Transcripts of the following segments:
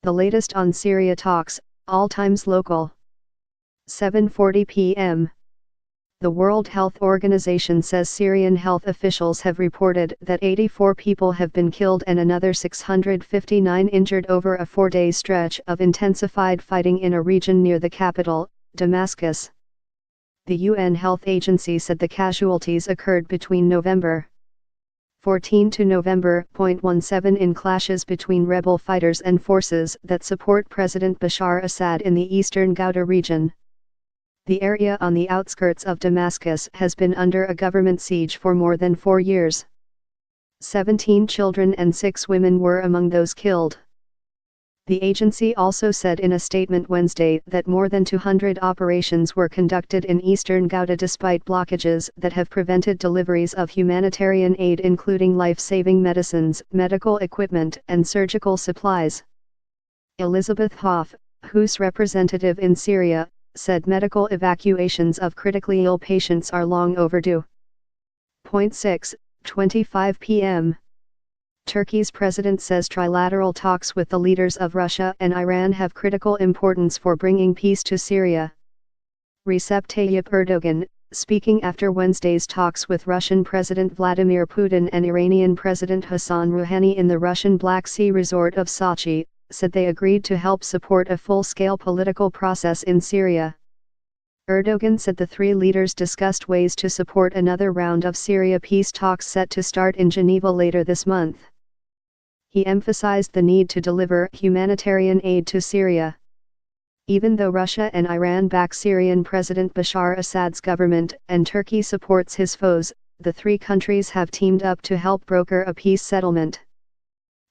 The latest on Syria talks, all times local. 7:40 p.m. The World Health Organization says Syrian health officials have reported that 84 people have been killed and another 659 injured over a 4-day stretch of intensified fighting in a region near the capital, Damascus. The UN Health Agency said the casualties occurred between November 14 to November 17 in clashes between rebel fighters and forces that support President Bashar Assad in the eastern Ghouta region. The area on the outskirts of Damascus has been under a government siege for more than 4 years. 17 children and 6 women were among those killed. The agency also said in a statement Wednesday that more than 200 operations were conducted in eastern Ghouta despite blockages that have prevented deliveries of humanitarian aid including life-saving medicines, medical equipment and surgical supplies. Elizabeth Hoff, WHO's representative in Syria, said medical evacuations of critically ill patients are long overdue. 6:25 p.m. Turkey's president says trilateral talks with the leaders of Russia and Iran have critical importance for bringing peace to Syria. Recep Tayyip Erdogan, speaking after Wednesday's talks with Russian President Vladimir Putin and Iranian President Hassan Rouhani in the Russian Black Sea resort of Sochi, said they agreed to help support a full-scale political process in Syria. Erdogan said the 3 leaders discussed ways to support another round of Syria peace talks set to start in Geneva later this month. He emphasized the need to deliver humanitarian aid to Syria. Even though Russia and Iran back Syrian President Bashar Assad's government and Turkey supports his foes, the 3 countries have teamed up to help broker a peace settlement.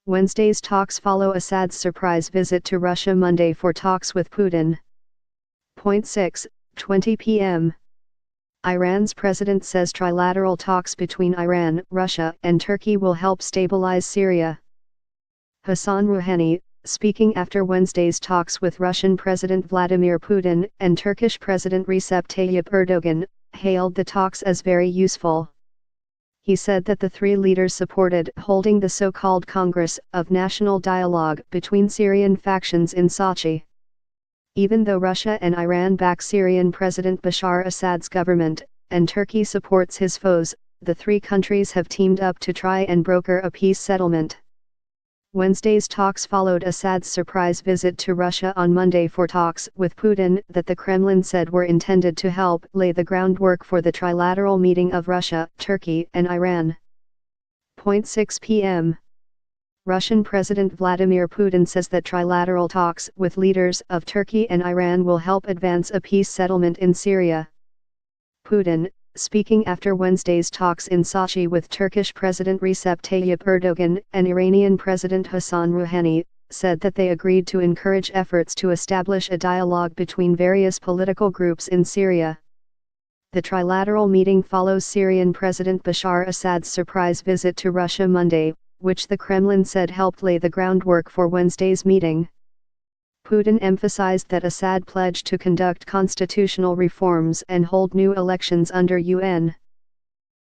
Wednesday's talks follow Assad's surprise visit to Russia Monday for talks with Putin. 6:20 p.m. Iran's president says trilateral talks between Iran, Russia and Turkey will help stabilize Syria. Hassan Rouhani, speaking after Wednesday's talks with Russian President Vladimir Putin and Turkish President Recep Tayyip Erdogan, hailed the talks as very useful. He said that the 3 leaders supported holding the so-called Congress of National Dialogue between Syrian factions in Sochi. Even though Russia and Iran back Syrian President Bashar Assad's government, and Turkey supports his foes, the 3 countries have teamed up to try and broker a peace settlement. Wednesday's talks followed Assad's surprise visit to Russia on Monday for talks with Putin that the Kremlin said were intended to help lay the groundwork for the trilateral meeting of Russia, Turkey and Iran. 6 p.m. Russian President Vladimir Putin says that trilateral talks with leaders of Turkey and Iran will help advance a peace settlement in Syria. Putin, speaking after Wednesday's talks in Sochi with Turkish President Recep Tayyip Erdogan and Iranian President Hassan Rouhani, said that they agreed to encourage efforts to establish a dialogue between various political groups in Syria. The trilateral meeting follows Syrian President Bashar Assad's surprise visit to Russia Monday, which the Kremlin said helped lay the groundwork for Wednesday's meeting. Putin emphasized that Assad pledged to conduct constitutional reforms and hold new elections under UN